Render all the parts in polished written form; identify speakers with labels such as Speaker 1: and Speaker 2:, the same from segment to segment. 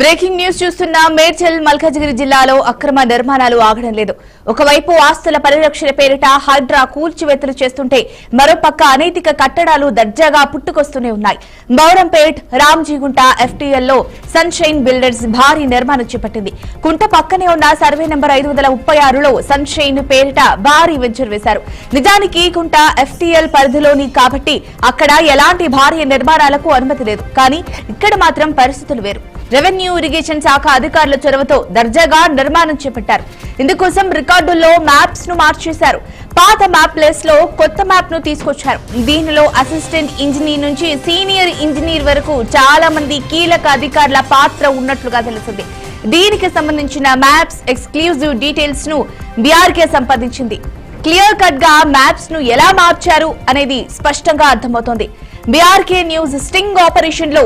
Speaker 1: Breaking news చూస్తున్న మేడ్చల్ మల్కాజిగిరి జిల్లాలో అక్రమ నిర్మాణాలు ఆగడం లేదు. ఒకవైపు ఆస్తుల పరిరక్షణ పేరిట హైడ్రా కూల్చివేతలు చేస్తుంటే మరోపక్క అనైతిక కట్టడాలు దర్జాగా పుట్టుకొస్తూనే ఉన్నాయి. బౌరంపేట్ రామ్జీగుంట FTL లో సన్షైన్ బిల్డర్స్ భారీ నిర్మాణం చేపట్టింది. కుంట పక్కనే ఉన్న సర్వే నంబర్ 536లో సన్షైన్ పేరిట భారీ వెంచర్ వేశారు. నిజానికి కుంట FTL పరిధిలోని కాబట్టి అక్కడ ఎలాంటి భారీ నిర్మాణాలకు అనుమతి లేదు. కానీ ఇక్కడ మాత్రం పరిస్థితులు వేరు. రెవెన్యూ ఇరిగేషన్ శాఖ అధికారుల చొరవతో దర్జాగా నిర్మాణం చేపట్టారు. ఇందుకోసం రికార్డుల్లో మ్యాప్స్ ను మార్చేశారు. పాత మ్యాప్ ప్లేస్ లో కొత్త మ్యాప్ ను తీసుకొచ్చారు. దీనిలో అసిస్టెంట్ ఇంజనీర్ నుంచి సీనియర్ ఇంజనీర్ వరకు చాలా మంది కీలక అధికారుల పాత్ర ఉన్నట్లుగా తెలిసింది. దీనికి సంబంధించిన మ్యాప్స్ ఎక్స్క్లూజివ్ డీటెయిల్స్ ను BRK సంపాదించింది. క్లియర్ కట్ గా మ్యాప్స్ ను ఎలా మార్చారు అనేది స్పష్టంగా అర్థమవుతోంది. BRK న్యూస్ స్టింగ్ ఆపరేషన్ లో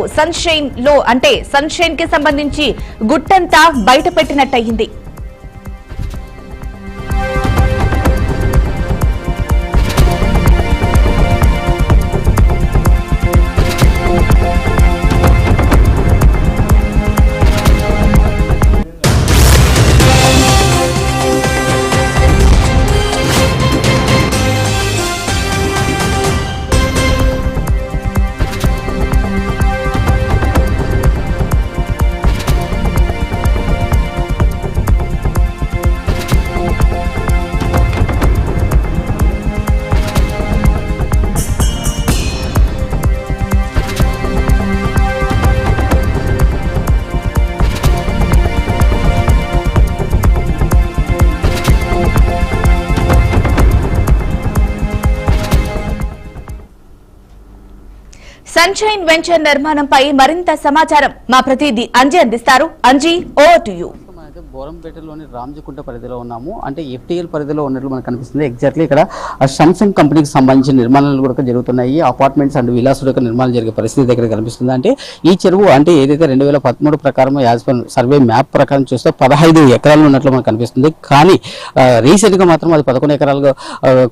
Speaker 1: సన్షైన్ కి సంబంధించి గుట్టంతా బయటపెట్టినట్టయింది. సన్షైన్ వెంచర్ నిర్మాణంపై మరింత సమాచారం మా ప్రతినిధి అంజీ అందిస్తారు. Anji, over to you.
Speaker 2: బోరంపేటలోని రామ్జీకుంట పరిధిలో ఉన్నాము. అంటే FTL పరిధిలో ఉన్నట్లు మనకు కనిపిస్తుంది. ఎగ్జాక్ట్లీ ఇక్కడ సామ్సంగ్ కంపెనీకి సంబంధించిన నిర్మాణాలు కూడా జరుగుతున్నాయి. అపార్ట్మెంట్స్ అండ్ విలాస్ యొక్క నిర్మాణాలు జరిగే పరిస్థితి దగ్గర కనిపిస్తుంది. అంటే ఈ చెరువు అంటే ఏదైతే 2013 ప్రకారం యాజ్ పర్ సర్వే మ్యాప్ ప్రకారం చూస్తే 15 ఎకరాలు ఉన్నట్లు మనకు కనిపిస్తుంది. కానీ రీసెంట్ గా మాత్రం అది 11 ఎకరాలుగా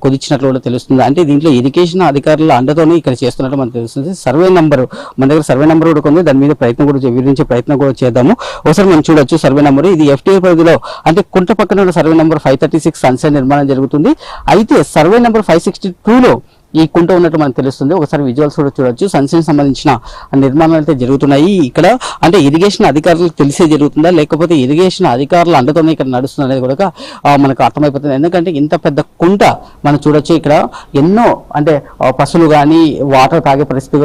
Speaker 2: కుదించినట్లు కూడా తెలుస్తుంది. అంటే దీంట్లో ఇరిగేషన్ అధికారుల అండతోనే ఇక్కడ చేస్తున్నట్లు మనకు తెలుస్తుంది. సర్వే నెంబర్ మన దగ్గర సర్వే నెంబర్ కూడా ఉంది. దాని మీద వివరించే ప్రయత్నం కూడా చేద్దాము. ఒకసారి మనం చూడొచ్చు సర్వే నెంబర్. ఇది FTL పరిధిలో అంటే కుంట పక్కన ఉన్న సర్వే నెంబర్ 536 సన్షైన్ నిర్మాణం జరుగుతుంది. అయితే సర్వే నెంబర్ 562లో ఈ కుంట ఉన్నట్టు మనకు తెలుస్తుంది. ఒకసారి విజువల్స్ కూడా చూడొచ్చు. సన్షైన్ సంబంధించిన నిర్మాణాలు అయితే జరుగుతున్నాయి. ఇక్కడ అంటే ఇరిగేషన్ అధికారులకు తెలిసే జరుగుతుందా లేకపోతే ఇరిగేషన్ అధికారుల అండతోనే ఇక్కడ నడుస్తుంది అనేది కూడా మనకు అర్థమైపోతుంది. ఎందుకంటే ఇంత పెద్ద కుంట మనం చూడొచ్చు. ఇక్కడ ఎన్నో అంటే పశువులు కానీ వాటర్ తాగే పరిస్థితి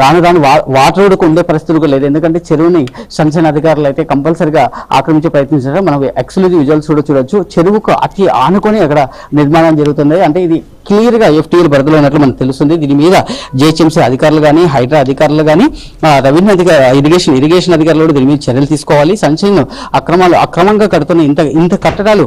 Speaker 2: రాను వాటర్ కూడా ఉండే పరిస్థితులు కూడా లేదు. ఎందుకంటే చెరువుని సన్షైన్ అధికారులు అయితే కంపల్సరిగా ఆక్రమించే ప్రయత్నించారు. మనం ఎక్స్క్లూజివ్ విజువల్స్ కూడా చూడొచ్చు. చెరువుకు అతి ఆనుకొని అక్కడ నిర్మాణం జరుగుతుంది. అంటే ఇది క్లియర్ గా FTL పరిధిలో ఉన్నట్లు మనకు తెలుస్తుంది. దీని మీద GHMC అధికారులు కానీ హైడ్రా అధికారులు కానీ రెవెన్యూ ఇరిగేషన్ అధికారులు కూడా దీని మీద చర్యలు తీసుకోవాలి. సన్షైన్ అక్రమంగా కడుతున్న ఇంత కట్టడాలు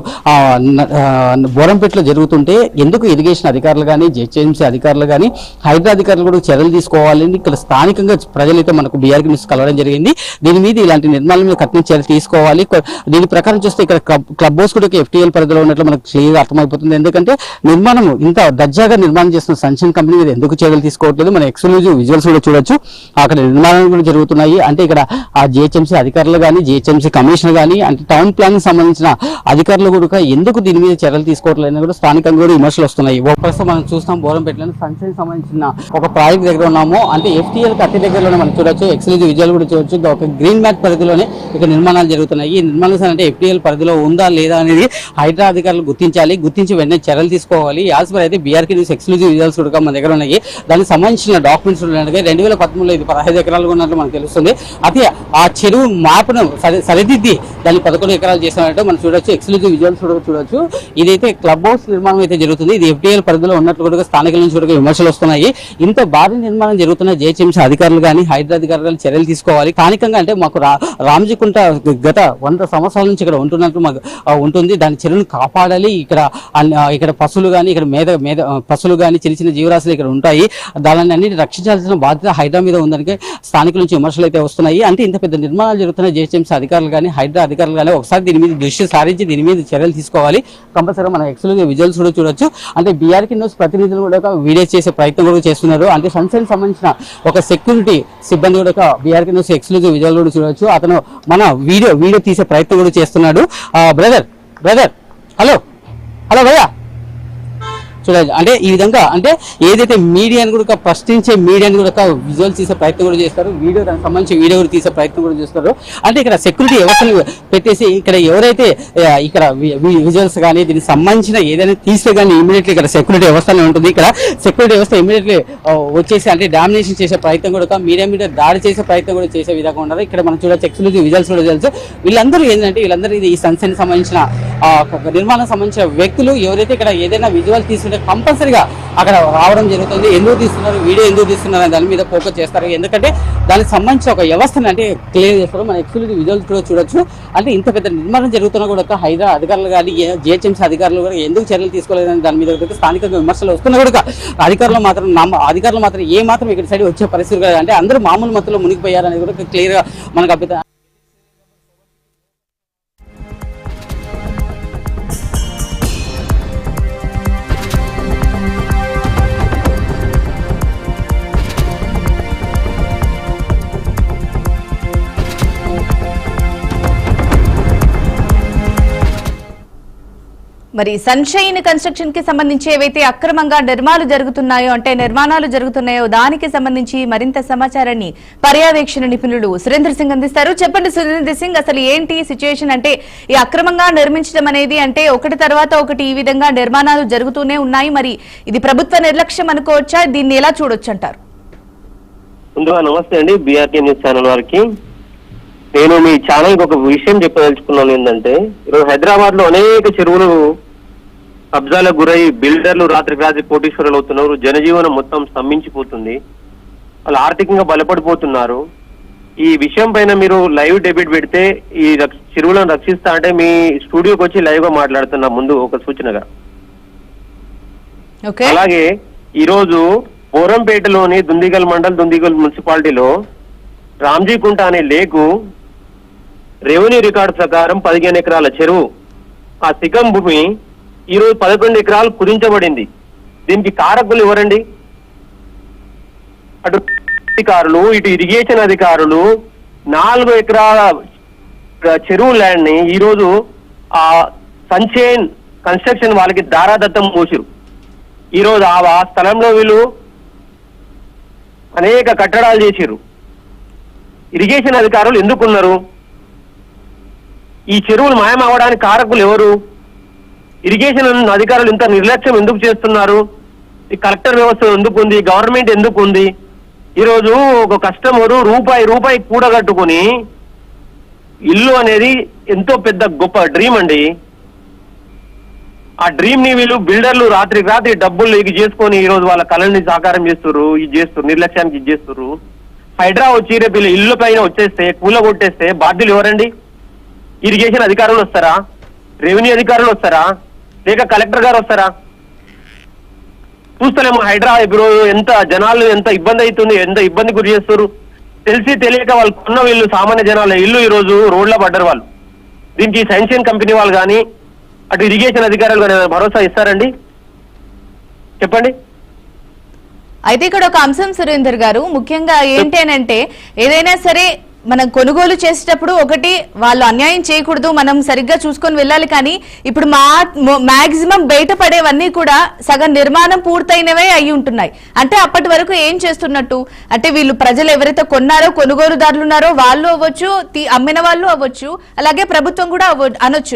Speaker 2: బోరంపేటలో జరుగుతుంటే ఎందుకు ఇరిగేషన్ అధికారులు కానీ GHMC అధికారులు కానీ హైడ్రా అధికారులు కూడా చర్యలు తీసుకోవాలి. ఇక్కడ స్థానికంగా ప్రజలైతే మనకు BRK న్యూస్ కలవడం జరిగింది. దీని మీద ఇలాంటి నిర్మాణాల మీద కఠిన చర్యలు తీసుకోవాలి. దీని ప్రకారం చూస్తే ఇక్కడ క్లబ్ హౌస్ కూడా FTL పరిధిలో ఉన్నట్లు మనకు క్లియర్గా అర్థమైపోతుంది. ఎందుకంటే నిర్మాణం ఇంత దర్జాగా నిర్మాణం చేస్తున్న సన్షైన్ కంపెనీ మీద ఎందుకు చర్యలు తీసుకోవట్లేదు. మన ఎక్స్క్లూజివ్ విజువల్స్ కూడా చూడొచ్చు. అక్కడ నిర్మాణాలు కూడా జరుగుతున్నాయి. అంటే ఇక్కడ ఆ GHMC అధికారులు కానీ GHMC కమిషనర్ కానీ అంటే టౌన్ ప్లానింగ్ సంబంధించిన అధికారులు కూడా ఎందుకు దీని మీద చర్యలు తీసుకోవట్లేదు కూడా స్థానికంగా కూడా విమర్శలు వస్తున్నాయి. ప్రస్తుతం మనం చూస్తాం బోరంపేటలో సన్షైన్ సంబంధించిన ఒక ప్రాజెక్ట్ దగ్గర ఉన్నాము. అంటే FTL కట్టి దగ్గరలోనే మనం చూడొచ్చు. ఎక్స్క్లూజివ్ విజువల్ కూడా చూడొచ్చు. ఒక గ్రీన్ మ్యాట్ పరిధిలోనే ఇక్కడ నిర్మాణాలు జరుగుతున్నాయి. ఈ నిర్మాణాలు అంటే FTL పరిధిలో ఉందా లేదా అనేది హైడ్రా అధికారులు గుర్తించి వెంటనే చర్యలు తీసుకోవాలి. యాజ్ పర్ అయితే BRK న్యూస్ ఎక్స్క్లూజివ్ రిజల్ట్స్ కూడా మన దగ్గర ఉన్నాయి. దానికి సంబంధించిన డాక్యుమెంట్స్ ఉన్నాయి. 2013లో ఇది 15 ఎకరాలు ఉన్నట్లు మనకు తెలుస్తుంది. అయితే ఆ చెరువు మాపును సరిదిద్ది దాన్ని 11 ఎకరాలు చేసినట్టు మనం చూడొచ్చు. ఎక్స్క్లూజివ్ విజువల్స్ కూడా చూడొచ్చు. ఇదైతే క్లబ్ హౌస్ నిర్మాణం అయితే జరుగుతుంది. ఇది FTL పరిధిలో ఉన్నట్లు కూడా స్థానికుల నుంచి కూడా విమర్శలు వస్తున్నాయి. ఇంత భారీ నిర్మాణం జరుగుతున్న GHMC అధికారులు కానీ హైడ్రా అధికారులు చర్యలు తీసుకోవాలి. స్థానికంగా అంటే మాకు రామ్జీకుంట గత 100 సంవత్సరాల నుంచి ఇక్కడ ఉంటున్నట్టు మాకు ఉంటుంది. దాని చెరువును కాపాడాలి. ఇక్కడ పశువులు కానీ ఇక్కడ పశువులు కానీ కానీ చిన్న చిన్న జీవరాశులు ఇక్కడ ఉంటాయి. దానిని అన్నిటి రక్షించాల్సిన బాధ్యత హైడ్రా మీద ఉందని స్థానికుల నుంచి విమర్శలు అయితే వస్తున్నాయి. అంటే ఇంత పెద్ద నిర్మాణాలు జరుగుతున్న జిహెచ్ఎంసీ అధికారులు కానీ హైడ్రా అధికారులు కానీ ఒకసారి దీని మీద దృష్టి సారించి దీని మీద చర్యలు తీసుకోవాలి. కంపల్సరీగా మన ఎక్స్క్లూజివ్ విజువల్స్ కూడా చూడొచ్చు. అంటే బీఆర్కే న్యూస్ ప్రతినిధులు కూడా వీడియో చేసే ప్రయత్నం కూడా చేస్తున్నారు. అంటే సన్సైన్ సంబంధించిన ఒక సెక్యూరిటీ సిబ్బంది కూడా బీఆర్కే న్యూస్ ఎక్స్క్లూజివ్ విజువల్ కూడా చూడొచ్చు. అతను మన వీడియో తీసే ప్రయత్నం కూడా చేస్తున్నాడు. బ్రదర్ హలో భయ్యా చూడండి. అంటే ఈ విధంగా అంటే ఏదైతే మీడియాని కూడా ప్రశ్నించే మీడియాని కూడా విజువల్ తీసే ప్రయత్నం కూడా చేస్తారు. దానికి సంబంధించి వీడియో కూడా తీసే ప్రయత్నం కూడా చేస్తారు. అంటే ఇక్కడ సెక్యూరిటీ వ్యవస్థను పెట్టేసి ఇక్కడ ఎవరైతే ఇక్కడ విజువల్స్ కానీ దీనికి సంబంధించిన ఏదైనా తీస్తే కానీ ఇమీడియట్లీ ఇక్కడ సెక్యూరిటీ వ్యవస్థనే ఉంటుంది. ఇక్కడ సెక్యూరిటీ వ్యవస్థ ఇమీడియట్లీ వచ్చేసి అంటే డామినేషన్ చేసే ప్రయత్నం కూడా మీడియా మీద దాడి చేసే ప్రయత్నం కూడా చేసే విధంగా ఉన్నారు. ఇక్కడ మనం చూడొచ్చు ఎక్స్క్లూజివ్ విజువల్స్ కూడా తెలుసు. వీళ్ళందరూ ఏంటంటే ఈ సన్సైన్ సంబంధించిన నిర్మాణం సంబంధించిన వ్యక్తులు ఎవరైతే ఇక్కడ ఏదైనా విజువల్ తీసుకుంటే కంపల్సరీగా అక్కడ రావడం జరుగుతుంది. ఎందుకు తీస్తున్నారు, వీడియో ఎందుకు తీస్తున్నారు అనే దాని మీద ఫోకస్ చేస్తారు. ఎందుకంటే దానికి సంబంధించిన ఒక వ్యవస్థను అంటే క్లియర్ చేస్తారు. మన ఎక్స్క్లూజివ్ విజువల్స్ కూడా చూడొచ్చు. అంటే ఇంత పెద్ద నిర్మాణం జరుగుతున్నా కూడా హైడ్రా అధికారులు కానీ జిహెచ్ఎంసీ అధికారులు కూడా ఎందుకు చర్యలు తీసుకోలేదని దాని మీద స్థానికంగా విమర్శలు వస్తున్నా కూడా అధికారులు మాత్రం ఏ మాత్రం ఇక్కడ సైడ్ వచ్చే పరిస్థితి అంటే అందరూ మామూలు మత్తులో మునిగిపోయారనేది కూడా క్లియర్ గా మనకు అభిప్రాయం.
Speaker 1: మరి సన్షైన్ కన్స్ట్రక్షన్ కి సంబంధించి ఏవైతే అక్రమంగా నిర్మాణాలు జరుగుతున్నాయో దానికి సంబంధించి మరింత సమాచారాన్ని పర్యవేక్షణ నిపుణులు సురేంద్ర సింగ్ అందిస్తారు. చెప్పండి సురేంద్ర సింగ్, అసలు ఏంటి సిచ్యుయేషన్? అంటే ఈ అక్రమంగా నిర్మించడం అనేది అంటే ఒకటి తర్వాత ఒకటి ఈ విధంగా నిర్మాణాలు జరుగుతూనే ఉన్నాయి. మరి ఇది ప్రభుత్వ నిర్లక్ష్యం అనుకోవచ్చా? దీన్ని ఎలా చూడొచ్చు అంటారు?
Speaker 3: ముందుగా నమస్తే అండి బీఆర్కే న్యూస్ ఛానల్ వారికి. నేను మీ ఛానల్ కి ఒక విషయం చెప్పదలుచుకున్నాను. ఏంటంటే ఈరోజు హైదరాబాద్ లో అనేక చెరువులు కబ్జాలకు గురై బిల్డర్లు రాత్రికి రాత్రి కోటీశ్వరులు అవుతున్నారు. జనజీవనం మొత్తం స్తంభించిపోతుంది. వాళ్ళు ఆర్థికంగా బలపడిపోతున్నారు. ఈ విషయం పైన మీరు లైవ్ డెబేట్ పెడితే ఈ చెరువులను రక్షిస్తా అంటే మీ స్టూడియోకి వచ్చి లైవ్ గా మాట్లాడుతున్నా ముందు ఒక సూచనగా. అలాగే ఈరోజు బోరంపేటలోని దుందిగల్ మండల్ దుందిగల్ మున్సిపాలిటీలో రామ్జీకుంట అనే లేకు రెవెన్యూ రికార్డు ప్రకారం 15 ఎకరాల చెరువు, ఆ సిగం భూమి ఈరోజు 11 ఎకరాలు కుదించబడింది. దీనికి కారకులు ఎవరండి? అటు అధికారులు, ఇటు ఇరిగేషన్ అధికారులు 4 ఎకరాల చెరువు ల్యాండ్ ని ఈరోజు ఆ సన్షైన్ కన్స్ట్రక్షన్ వాళ్ళకి దారాదత్తం మోసిరు. ఈరోజు ఆ స్థలంలో వీళ్ళు అనేక కట్టడాలు చేసిరు. ఇరిగేషన్ అధికారులు ఎందుకున్నారు? ఈ చెరువులు మాయమవడానికి కారకులు ఎవరు? ఇరిగేషన్ అధికారులు ఇంత నిర్లక్ష్యం ఎందుకు చేస్తున్నారు? ఈ కలెక్టర్ వ్యవస్థ ఎందుకు ఉంది? గవర్నమెంట్ ఎందుకు ఉంది? ఈరోజు ఒక కస్టమరు రూపాయి కూడగట్టుకుని ఇల్లు అనేది ఎంతో పెద్ద గొప్ప డ్రీమ్ అండి. ఆ డ్రీమ్ ని వీళ్ళు బిల్డర్లు రాత్రికి రాత్రి డబ్బులు ఇది చేసుకొని ఈరోజు వాళ్ళ కళని సాకారం చేస్తున్నారు. నిర్లక్ష్యానికి ఇది చేస్తున్నారు. హైడ్రా వచ్చి రేపు ఇల్లు పైన వచ్చేస్తే కూల కొట్టేస్తే బాధ్యులు ఎవరండి? ఇరిగేషన్ అధికారులు వస్తారా? రెవెన్యూ అధికారులు వస్తారా? లేక కలెక్టర్ గారు వస్తారా? చూస్తలేము హైడ్రా ఇప్పుడు ఎంత జనాలు ఎంత ఇబ్బంది అవుతుంది, ఎంత ఇబ్బంది గురి చేస్తారు. తెలిసి తెలియక వాళ్ళు కొన్న వీళ్ళు సామాన్య జనాల ఇల్లు ఈరోజు రోడ్లో పడ్డారు వాళ్ళు. దీనికి సన్షైన్ కంపెనీ వాళ్ళు కానీ అటు ఇరిగేషన్ అధికారులు కానీ భరోసా ఇస్తారండి? చెప్పండి.
Speaker 1: అయితే ఇక్కడ ఒక అంశం సురేందర్ గారు, ముఖ్యంగా ఏంటి అంటే ఏదైనా సరే మనం కొనుగోలు చేసేటప్పుడు ఒకటి వాళ్ళు అన్యాయం చేయకూడదు, మనం సరిగ్గా చూసుకొని వెళ్ళాలి. కానీ ఇప్పుడు మాక్సిమం బయట పడేవన్నీ కూడా సగం నిర్మాణం పూర్తయినవే అయి ఉంటున్నాయి. అంటే అప్పటి వరకు ఏం చేస్తున్నట్టు అంటే వీళ్ళు ప్రజలు ఎవరైతే కొన్నారో కొనుగోలుదారులు ఉన్నారో వాళ్ళు అవ్వచ్చు, అమ్మిన వాళ్ళు అవ్వచ్చు, అలాగే ప్రభుత్వం కూడా అనొచ్చు.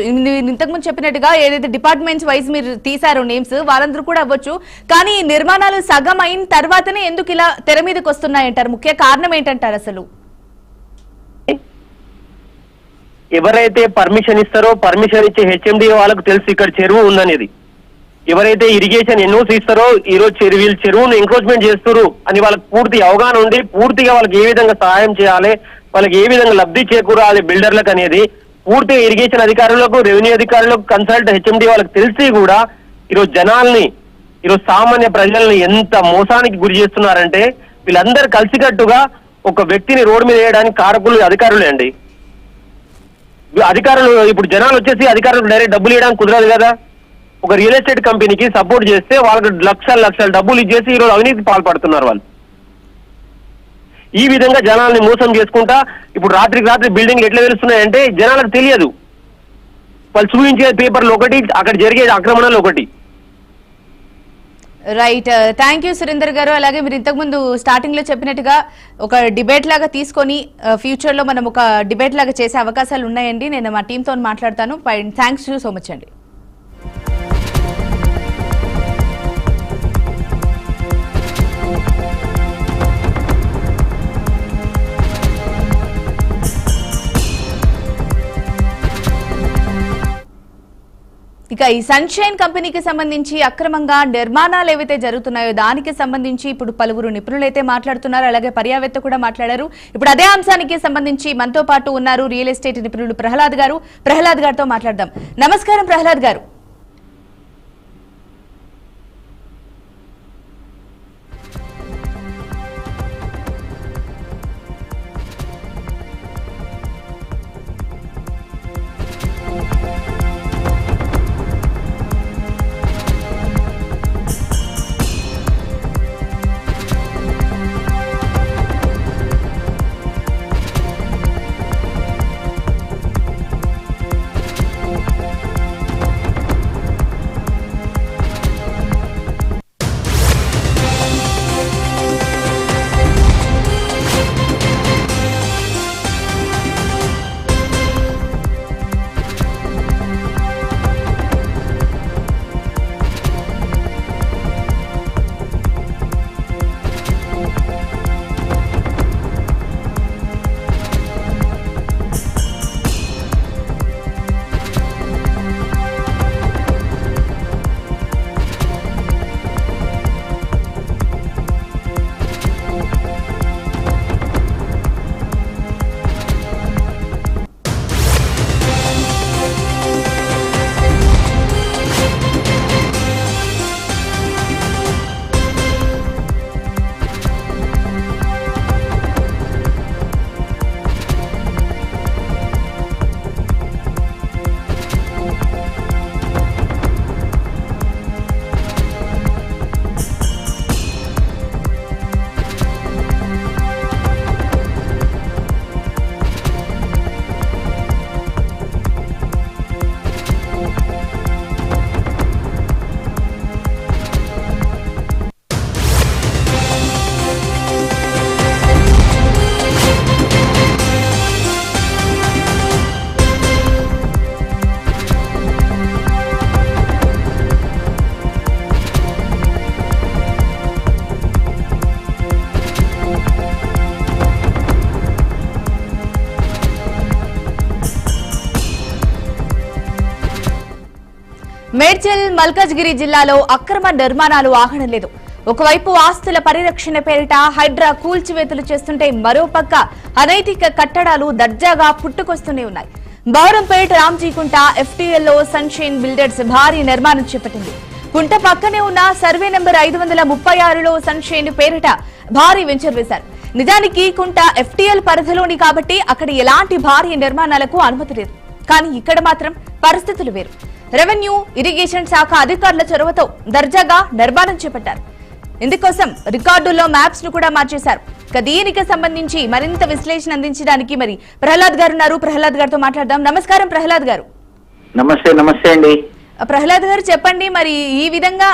Speaker 1: ఇంతకుముందు చెప్పినట్టుగా ఏదైతే డిపార్ట్మెంట్స్ వైజ్ మీరు తీశారో నేమ్స్ వాళ్ళందరూ కూడా అవ్వచ్చు. కానీ ఈ నిర్మాణాలు సగం అయిన తర్వాతనే ఎందుకు ఇలా తెర మీదకి వస్తున్నాయంటారు? ముఖ్య కారణం ఏంటంటారు? అసలు
Speaker 3: ఎవరైతే పర్మిషన్ ఇస్తారో పర్మిషన్ ఇచ్చే హెచ్ఎండి వాళ్ళకు తెలుసు ఇక్కడ చెరువు ఉందనేది. ఎవరైతే ఇరిగేషన్ ఎన్ఓసి ఇస్తారో ఈరోజు వీళ్ళు చెరువును ఎంక్రోచ్మెంట్ చేస్తారు అని వాళ్ళకి పూర్తి అవగాహన ఉండి పూర్తిగా వాళ్ళకి ఏ విధంగా సహాయం చేయాలి, వాళ్ళకి ఏ విధంగా లబ్ధి చేకూరాలి బిల్డర్లకు అనేది పూర్తిగా ఇరిగేషన్ అధికారులకు రెవెన్యూ అధికారులకు కన్సల్ట్ హెచ్ఎండి వాళ్ళకి తెలిసి కూడా ఈరోజు జనాల్ని ఈరోజు సామాన్య ప్రజల్ని ఎంత మోసానికి గురి చేస్తున్నారంటే వీళ్ళందరూ కలిసికట్టుగా ఒక వ్యక్తిని రోడ్డు మీద వేయడానికి కారకులు అధికారులే అండి. అధికారులు ఇప్పుడు జనాలు వచ్చేసి అధికారులకు డైరెక్ట్ డబ్బులు ఇవ్వడానికి కుదరదు కదా. ఒక రియల్ ఎస్టేట్ కంపెనీకి సపోర్ట్ చేస్తే వాళ్ళకి లక్షల డబ్బులు ఇచ్చేసి ఈరోజు అవినీతి పాల్పడుతున్నారు వాళ్ళు. ఈ విధంగా జనాల్ని మోసం చేసుకుంటా ఇప్పుడు రాత్రికి రాత్రి బిల్డింగ్లు ఎట్లా తెలుస్తున్నాయంటే జనాలకు తెలియదు. వాళ్ళు చూపించే పేపర్లు ఒకటి, అక్కడ జరిగే ఆక్రమణలు ఒకటి.
Speaker 1: రైట్, థ్యాంక్ యూ సురేందర్ గారు. అలాగే మీరు ఇంతకుముందు స్టార్టింగ్ లో చెప్పినట్టుగా ఒక డిబేట్ లాగా తీసుకొని ఫ్యూచర్ లో మనం ఒక డిబేట్ లాగా చేసే అవకాశాలు ఉన్నాయండి. నేను మా టీంతో మాట్లాడతాను. థ్యాంక్స్ సో మచ్ అండి. ఇక ఈ సన్షైన్ కంపెనీకి సంబంధించి అక్రమంగా నిర్మాణాలు ఏవైతే జరుగుతున్నాయో దానికి సంబంధించి ఇప్పుడు పలువురు నిపుణులైతే మాట్లాడుతున్నారు. అలాగే పర్యావేత్త కూడా మాట్లాడారు. ఇప్పుడు అదే అంశానికి సంబంధించి మనతో పాటు ఉన్నారు రియల్ ఎస్టేట్ నిపుణులు ప్రహ్లాద్ గారు. ప్రహ్లాద్ గారితో మాట్లాడదాం. నమస్కారం ప్రహ్లాద్ గారు. మేడ్చల్ మల్కాజ్గిరి జిల్లాలో అక్రమ నిర్మాణాలు ఆగడం లేదు. ఒకవైపు ఆస్తుల పరిరక్షణ పేరిట హైడ్రా కూల్చివేతలు చేస్తుంటే మరోపక్క అనైతిక కట్టడాలు దర్జాగా పుట్టుకొస్తూనే ఉన్నాయి. బౌరంపేట్ రామ్జీకుంట ఎఫ్టీఎల్లో సన్షైన్ బిల్డర్స్ భారీ నిర్మాణం చేపట్టింది. కుంట పక్కనే ఉన్న సర్వే నెంబర్ 536లో సన్షైన్ పేరిట భారీ వెంచర్ వేశారు. నిజానికి కుంట ఎఫ్టీఎల్ పరిధిలోని కాబట్టి అక్కడ ఎలాంటి భారీ నిర్మాణాలకు అనుమతి లేదు. కానీ ఇక్కడ మాత్రం పరిస్థితులు వేరు. రెవెన్యూ, ఇరిగేషన్ శాఖ అధికారుల చొరవతో దర్జాగా నిర్మాణం చేపట్టారు. ఇందుకోసం రికార్డుల్లో మ్యాప్స్ ను కూడా మార్చేశారు. దీనికి సంబంధించి మరింత విశ్లేషణ అందించడానికి మరి ప్రహ్లాద్ గారు ఉన్నారు. ప్రహ్లాద్ గారితో మాట్లాడదాం. నమస్కారం ప్రహ్లాద్ గారు.
Speaker 4: నమస్తే అండి.
Speaker 1: ప్రహ్లాద్ గారు చెప్పండి, మరి ఈ విధంగా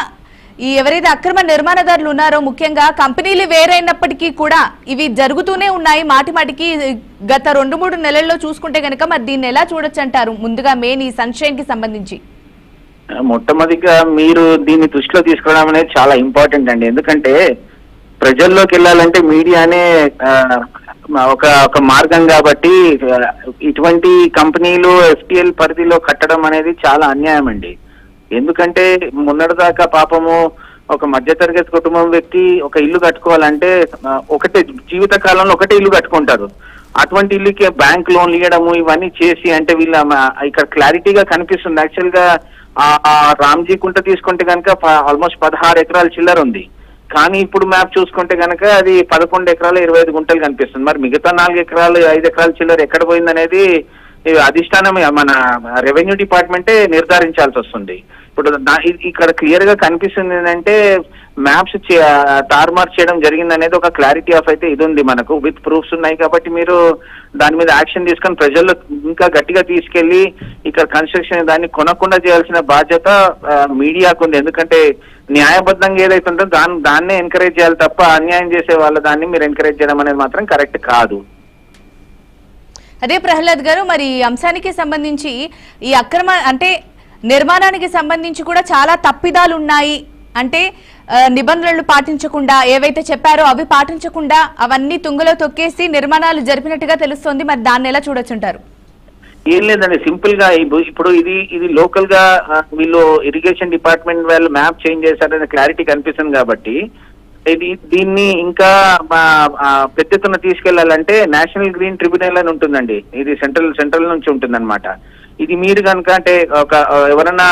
Speaker 1: ఈ ఎవరైతే అక్రమ నిర్మాణదారులు ఉన్నారో, ముఖ్యంగా కంపెనీలు వేరైనప్పటికీ కూడా ఇవి జరుగుతూనే ఉన్నాయి మాటి మాటికి. గత 2-3 నెలల్లో చూసుకుంటే కనుక మరి దీన్ని ఎలా చూడొచ్చు అంటారు? ముందుగా మెయిన్ ఈ సన్షైన్ కి సంబంధించి
Speaker 4: మొట్టమొదటిగా మీరు దీన్ని దృష్టిలో తీసుకోవడం అనేది చాలా ఇంపార్టెంట్ అండి. ఎందుకంటే ప్రజల్లోకి వెళ్ళాలంటే మీడియానే ఒక మార్గం కాబట్టి ఇటువంటి కంపెనీలు ఎఫ్టీఎల్ పరిధిలో కట్టడం అనేది చాలా అన్యాయం అండి. ఎందుకంటే మొన్నటిదాకా పాపము ఒక మధ్యతరగతి కుటుంబం వ్యక్తి ఒక ఇల్లు కట్టుకోవాలంటే ఒకటే జీవిత కాలంలో ఒకటే ఇల్లు కట్టుకుంటారు. అటువంటి ఇల్లుకి బ్యాంక్ లోన్లు ఇవ్వడము ఇవన్నీ చేసి అంటే వీళ్ళ ఇక్కడ క్లారిటీగా కనిపిస్తుంది. యాక్చువల్ గా ఆ రామ్జీ కుంట తీసుకుంటే కనుక ఆల్మోస్ట్ 16 ఎకరాల చిల్లర ఉంది. కానీ ఇప్పుడు మ్యాప్ చూసుకుంటే కనుక అది 11 ఎకరాలు 25 గుంటలు కనిపిస్తుంది. మరి మిగతా 4 ఎకరాలు 5 ఎకరాల చిల్లర ఎక్కడ పోయిందనేది అధిష్టానం మన రెవెన్యూ డిపార్ట్మెంటే నిర్ధారించాల్సి వస్తుంది. ఇప్పుడు ఇక్కడ క్లియర్ గా కనిపిస్తుంది ఏంటంటే మ్యాప్స్ తారుమారు చేయడం జరిగింది అనేది ఒక క్లారిటీ ఆఫ్ అయితే ఇది ఉంది మనకు, విత్ ప్రూఫ్స్ ఉన్నాయి. కాబట్టి మీరు దాని మీద యాక్షన్ తీసుకొని ప్రజల్లో ఇంకా గట్టిగా తీసుకెళ్లి ఇక్కడ కన్స్ట్రక్షన్ దాన్ని కొనకుండా చేయాల్సిన బాధ్యత మీడియాకు ఉంది. ఎందుకంటే న్యాయబద్ధంగా ఏదైతే ఉందో దాన్నే ఎంకరేజ్ చేయాలి తప్ప అన్యాయం చేసే వాళ్ళ దాన్ని మీరు ఎంకరేజ్ చేయడం అనేది మాత్రం కరెక్ట్ కాదు.
Speaker 1: అదే ప్రహ్లాద్ గారు, మరి ఈ అంశానికి సంబంధించి ఈ అక్రమ అంటే నిర్మాణానికి సంబంధించి కూడా చాలా తప్పిదాలు ఉన్నాయి. అంటే నిబంధనలు పాటించకుండా ఏవైతే చెప్పారో అవి పాటించకుండా అవన్నీ తుంగలో తొక్కేసి నిర్మాణాలు జరిపినట్టుగా తెలుస్తోంది. మరి దాన్ని ఎలా చూడొచ్చుంటారు?
Speaker 4: ఏం లేదండి, సింపుల్ గా ఇప్పుడు ఇది లోకల్ గా వీళ్ళు ఇరిగేషన్ డిపార్ట్మెంట్ వాళ్ళు మ్యాప్ చేంజ్ చేశారనే క్లారిటీ కనిపిస్తుంది. కాబట్టి దీన్ని ఇంకా పెద్ద ఎత్తున తీసుకెళ్లాలంటే నేషనల్ గ్రీన్ ట్రిబ్యునల్ అని ఉంటుందండి. ఇది సెంట్రల్ నుంచి ఉంటుందన్నమాట. ఇది మీరు కనుక అంటే ఎవరన్నా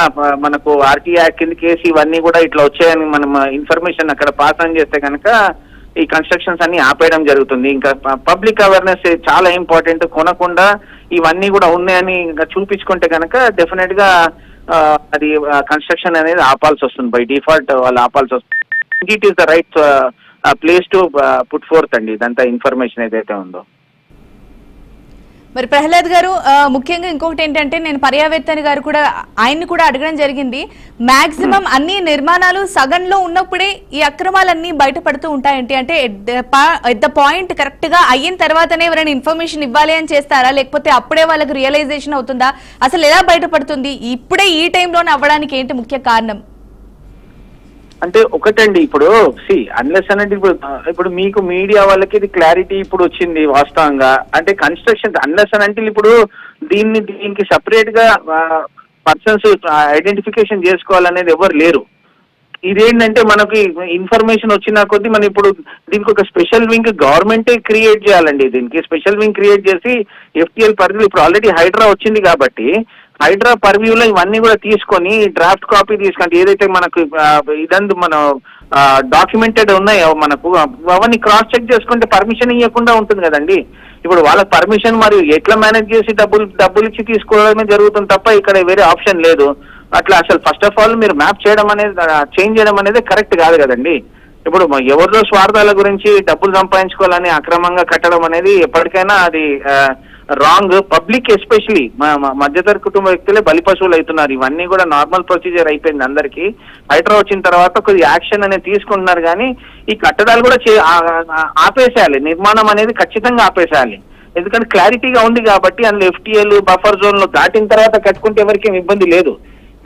Speaker 4: మనకు ఆర్టీఐ యాక్ట్ కింద కేసు ఇవన్నీ కూడా ఇట్లా వచ్చాయని మనం ఇన్ఫర్మేషన్ అక్కడ పాస్ ఆన్ చేస్తే కనుక ఈ కన్స్ట్రక్షన్స్ అన్ని ఆపేయడం జరుగుతుంది. ఇంకా పబ్లిక్ అవేర్నెస్ చాలా ఇంపార్టెంట్. కొనకుండా ఇవన్నీ కూడా ఉన్నాయని చూపించుకుంటే కనుక డెఫినెట్ గా అది కన్స్ట్రక్షన్ అనేది ఆపాల్సి వస్తుంది. బై డిఫాల్ట్ వాళ్ళు ఆపాల్సి వస్తుంది. It is the right place to put forth అండి ఇదంతా ఇన్ఫర్మేషన్ ఏదైతే ఉందో.
Speaker 1: మరి ప్రహ్లాద్ గారు, ముఖ్యంగా ఇంకొకటి ఏంటంటే నేను పర్యావేత్తని గారు కూడా ఆయన్ని కూడా అడగడం జరిగింది. మాక్సిమం అన్ని నిర్మాణాలు సగంలో ఉన్నప్పుడే ఈ అక్రమాలన్నీ బయటపడుతూ ఉంటాయంటే అంటే ఎట్ ద పాయింట్ కరెక్ట్ గా అయిన తర్వాతనే ఎవరైనా ఇన్ఫర్మేషన్ ఇవ్వాలి అని చేస్తారా, లేకపోతే అప్పుడే వాళ్ళకి రియలైజేషన్ అవుతుందా, అసలు ఎలా బయటపడుతుంది? ఇప్పుడే ఈ టైంలోనే అవ్వడానికి ఏంటి ముఖ్య కారణం?
Speaker 4: అంటే ఒకటండి, ఇప్పుడు అన్లెస్ అనేది ఇప్పుడు మీకు మీడియా వాళ్ళకి ఇది క్లారిటీ ఇప్పుడు వచ్చింది వాస్తవంగా. అంటే కన్స్ట్రక్షన్ అన్లెస్ అంటే ఇప్పుడు దీనికి సపరేట్ గా పర్సన్స్ ఐడెంటిఫికేషన్ చేసుకోవాలనేది ఎవరు లేరు. ఇదేంటంటే మనకి ఇన్ఫర్మేషన్ వచ్చిన కొద్దీ మనం ఇప్పుడు దీనికి ఒక స్పెషల్ వింగ్ గవర్నమెంటే క్రియేట్ చేయాలండి. దీనికి స్పెషల్ వింగ్ క్రియేట్ చేసి ఎఫ్టీఎల్ పరిధిలో ఇప్పుడు ఆల్రెడీ హైడ్రా వచ్చింది కాబట్టి హైడ్రా పర్వ్యూలో ఇవన్నీ కూడా తీసుకొని డ్రాఫ్ట్ కాపీ తీసుకుంటే ఏదైతే మనకు ఇదంతా మనం డాక్యుమెంటెడ్ ఉన్నాయో మనకు అవన్నీ క్రాస్ చెక్ చేసుకుంటే పర్మిషన్ ఇవ్వకుండా ఉంటుంది కదండి. ఇప్పుడు వాళ్ళ పర్మిషన్ మరియు ఎట్లా మేనేజ్ చేసి డబ్బులు ఇచ్చి తీసుకోవడమే జరుగుతుంది తప్ప ఇక్కడ వేరే ఆప్షన్ లేదు. అట్లా అసలు ఫస్ట్ ఆఫ్ ఆల్ మీరు మ్యాప్ చేయడం అనేది చేంజ్ చేయడం అనేది కరెక్ట్ కాదు కదండి. ఇప్పుడు ఎవరిలో స్వార్థాల గురించి డబ్బులు సంపాదించుకోవాలని అక్రమంగా కట్టడం అనేది ఎప్పటికైనా అది రాంగ్. పబ్లిక్ ఎస్పెషలీ మధ్యతర కుటుంబ వ్యక్తులే బలి పశువులు అవుతున్నారు. ఇవన్నీ కూడా నార్మల్ ప్రొసీజర్ అయిపోయింది అందరికీ. హైడ్రా వచ్చిన తర్వాత కొద్ది యాక్షన్ అనేది తీసుకుంటున్నారు. కానీ ఈ కట్టడాలు కూడా ఆపేసేయాలి, నిర్మాణం అనేది ఖచ్చితంగా ఆపేసేయాలి. ఎందుకంటే క్లారిటీగా ఉంది కాబట్టి అందులో ఎఫ్టీఎల్ బఫర్ జోన్ లో దాటిన తర్వాత కట్టుకుంటే ఎవరికేం ఇబ్బంది లేదు.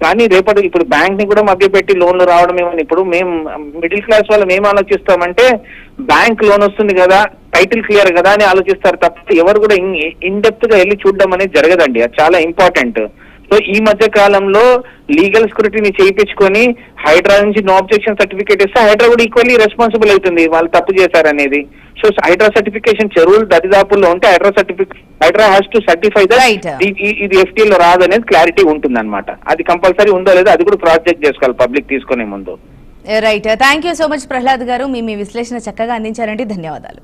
Speaker 4: కానీ రేపటి ఇప్పుడు బ్యాంక్ ని కూడా మభ్యపెట్టి లోన్లు రావడం ఏమని ఇప్పుడు మేము మిడిల్ క్లాస్ వాళ్ళు మేము ఆలోచిస్తామంటే బ్యాంక్ లోన్ వస్తుంది కదా, టైటిల్ క్లియర్ కదా అని ఆలోచిస్తారు తప్ప ఎవరు కూడా ఇన్ డెప్త్ గా వెళ్ళి చూడడం అనేది జరగదండి. అది చాలా ఇంపార్టెంట్. సో ఈ మధ్య కాలంలో లీగల్ స్క్రూటినీ చేయించుకొని హైడ్రా నుంచి నో అబ్జెక్షన్ సర్టిఫికేట్ ఇస్తే హైడ్రా కూడా ఈక్వల్లీ రెస్పాన్సిబుల్ అవుతుంది వాళ్ళు తప్పు చేశారనేది. సో హైడ్రా సర్టిఫికేషన్ చెరువులు దరిదాపుల్లో ఉంటే హైడ్రా హ్యాస్ టు సర్టిఫై ఇది ఎఫ్టీఎల్ లో రాదనేది క్లారిటీ ఉంటుంది అనమాట. అది కంపల్సరీ ఉందో లేదో అది కూడా ప్రాజెక్ట్ చేసుకోవాలి పబ్లిక్ తీసుకునే ముందు.
Speaker 1: Right, thank you so much Prahlad గారు. మీ విశ్లేషణ చక్కగా అందించారండి, ధన్యవాదాలు.